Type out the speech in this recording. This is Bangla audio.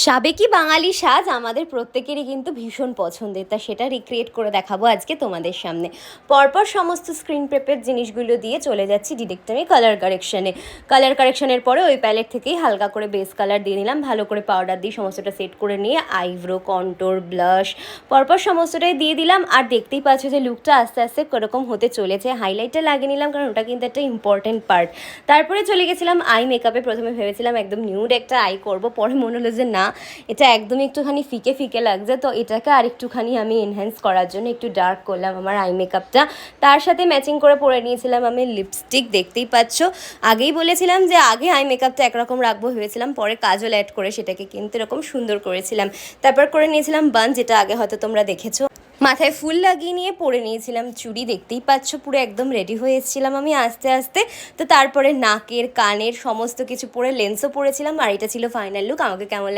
সাবেকি বাঙালি সাজ আমাদের প্রত্যেকেরই কিন্তু ভীষণ পছন্দের, তা সেটা রিক্রিয়েট করে দেখাবো আজকে তোমাদের সামনে। পরপর সমস্ত স্ক্রিন প্রেপের জিনিসগুলো দিয়ে চলে যাচ্ছি ডিরেক্ট আমি কালার কারেকশনের পরে ওই প্যালেট থেকেই হালকা করে বেস কালার দিয়ে নিলাম, ভালো করে পাউডার দিয়ে সমস্তটা সেট করে নিয়ে আইব্রো, কন্টোর, ব্লাশ পরপর সমস্তটাই দিয়ে দিলাম। আর দেখতেই পাচ্ছ যে লুকটা আস্তে আস্তে কীরকম হতে চলেছে। হাইলাইটটা লাগিয়ে নিলাম কারণ ওটা কিন্তু একটা ইম্পর্টেন্ট পার্ট। তারপরে চলে গেছিলাম আই মেকআপে। প্রথমে ভেবেছিলাম একদম নিউড একটা আই করব, পরে মনে হলো যে না, এটা একদমই একটুখানি ফিকে ফিকে লাগছে, তো এটাকে আর একটুখানি আমি এনহ্যান্স করার জন্য একটু ডার্ক করলাম আমার আই মেকআপটা। তার সাথে ম্যাচিং করে পরে নিয়েছিলাম আমি লিপস্টিক। দেখতেই পাচ্ছ, আগেই বলেছিলাম যে আগে আই মেকআপটা একরকম রাখবো ভেবেছিলাম, পরে কাজল অ্যাড করে সেটাকে কিন্তু এরকম সুন্দর করেছিলাম। তারপর করে নিয়েছিলাম বান, যেটা আগে হয়তো তোমরা দেখেছো। মাথায় ফুল লাগিয়ে নিয়ে পরে নিয়েছিলাম চুড়ি। দেখতেই পাচ্ছ পুরো একদম রেডি হয়ে এসেছিলাম আমি আস্তে আস্তে। তো তারপরে নাকের, কানের সমস্ত কিছু পরে লেন্সও পরেছিলাম। আর এটা ছিল ফাইনাল লুক। আমাকে কেমন